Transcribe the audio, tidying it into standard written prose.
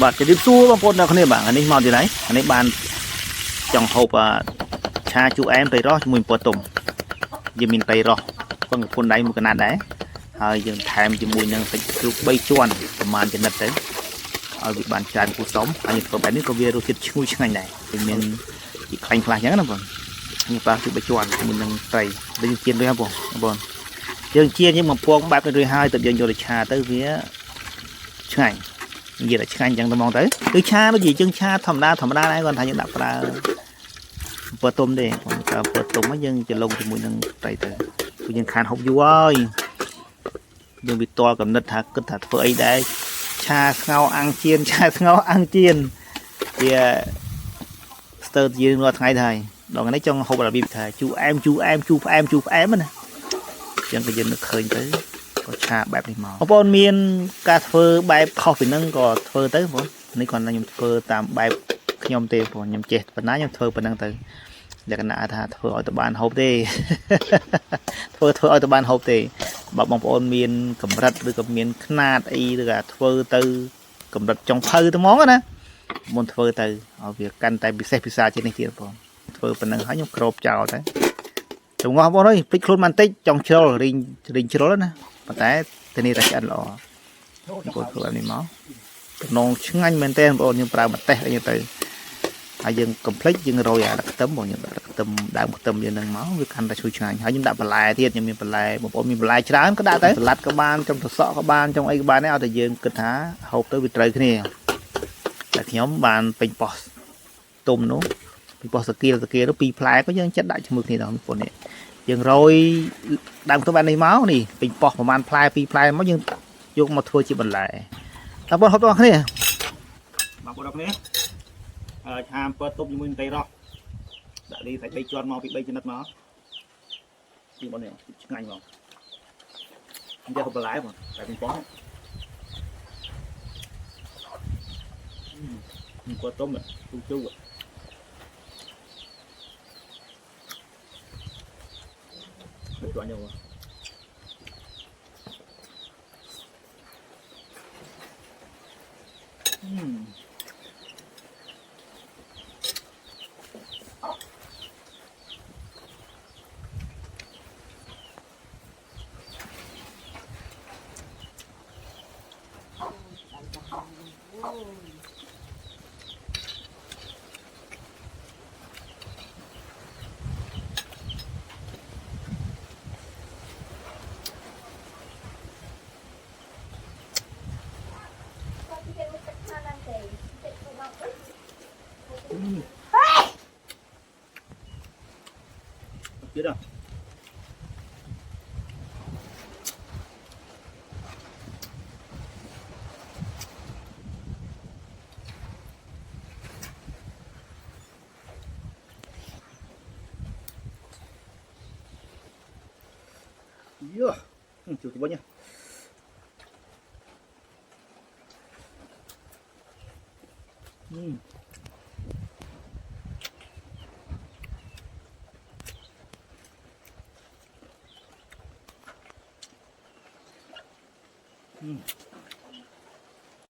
បាទជម្រាបសួរបងប្អូនអ្នកគ្នាបាទនេះមកទីណៃនេះបានចង់ហូបឆាជូអែមត្រីរ៉ស់ជាមួយពណ៌ទុំយើងមានត្រីរ៉ស់ពងពុនដៃមួយកណាត់ដែរហើយយើងថែមជាមួយនឹងសាច់ជ្រូក3ជាន់ប្រហែលចំណិតទៅឲ្យវាបានច្រើនគូសំហើយធ្វើបែបនេះក៏វារសជាតិឈ្ងុយឆ្ងាញ់ដែរវាមានជាខ្លាញ់ខ្លះអញ្ចឹងណាបងនេះប្រើជ្រូក3ជាន់ជាមួយនឹងត្រីដូចយើងជៀនរួចហើយបងយើងជៀនយើងមកពងបែបនេះរួចហើយទៅយើងយកទៅឆាទៅវាឆ្ងាញ់និយាយតែឆ្ងាញ់ចឹងទៅហ្មងទៅគឺឆាដូចជាយើងឆាធម្មតាដែរគាត់ថាយើងដាក់ប្រើពណ៌ទុំទេប្រើពណ៌ទុំហ្នឹងយើងច្រឡំជាមួយនឹងត្រីទៅគឺយើងខានហូបយូរហើយយើងវាតល់កំណត់ថាគិតថាធ្វើអីដែរឆាស្ងោអាំងចៀនវាស្ទើរយើងរាល់ថ្ងៃទៅហើយដល់នេះចង់ហូបរបៀបថាជូអែមផ្អែមណាចឹងក៏យើងនឹកឃើញទៅក៏ឆាបែបនេះមកបងប្អូនមានការធ្វើបែបខុសពីហ្នឹងក៏ធ្វើទៅបងនេះគាត់ខ្ញុំធ្វើតាមបែបខ្ញុំទេបងខ្ញុំចេះប៉ុណ្ណាខ្ញុំធ្វើប៉ុណ្ណឹងទៅលក្ខណៈថាធ្វើឲ្យតបានហូបទេធ្វើឲ្យតបានហូបទេបើបងប្អូនមានកម្រិតឬក៏មានຂ្នាតអីឬក៏ធ្វើទៅកម្រិតចុងភៅទៅហ្មងណាមុនធ្វើទៅឲ្យវាកាន់តែពិសេសពិសាជាងនេះទៀតបងធ្វើប៉ុណ្ណឹងហើយខ្ញុំក្របចោលទៅចង្អោះបងអើយភ្លេចខ្លួនបន្តិចចង់ជ្រុលរីងជ្រុលណាប៉ុន្តែធានាថាឆ្អិនល្អបងធ្វើបែបនេះមកចំណងឆ្ងាញ់មែនតើបងប្អូនយើងប្រើម្ទេសអីទៅហើយយើងកុំភ្លេចយើងរោយអាខ្ទឹមបងយើងដាក់ខ្ទឹមដើមខ្ទឹមយើងនឹងមកវាកាន់តែឈ្ងុយឆ្ងាញ់ហើយខ្ញុំដាក់បន្លែទៀតខ្ញុំមានបន្លែបងប្អូនមានបន្លែច្រើនក៏ដាក់ទៅសាឡាត់ក៏បានចំត្រសក់ក៏បានចំអីក៏បានដែរឲ្យតែយើងគិតថាហូបទៅវាត្រូវគ្នាតែខ្ញុំបានពេញប៉ោះទុំនោះពេញប៉ោះសាគានោះ2ផ្លែក៏យើងចិត្តដាក់ជាមួយគ្នាដល់បងប្អូននេះយើងរោយដើមខ្ទឹមបែបនេះមកនេះពេញប៉ោះប្រហែលផ្លែ2ផ្លែមកយើងយកមកធ្វើជាបន្លែបងប្អូនហូបទាំងគ្នាឆាពណ៌ទុំជាមួយត្រីរ៉ស់ដាក់នេះសាច់3ជាន់មកពី3ចំណិតមកពីបងនេះឆ្ងាញ់មកអញ្ចឹងហូបបន្លែបងតែពីប៉ោះពណ៌ទុំជូរđược gọi nhau biết đâu yeah. Chịu thì bao nhiêu Mm.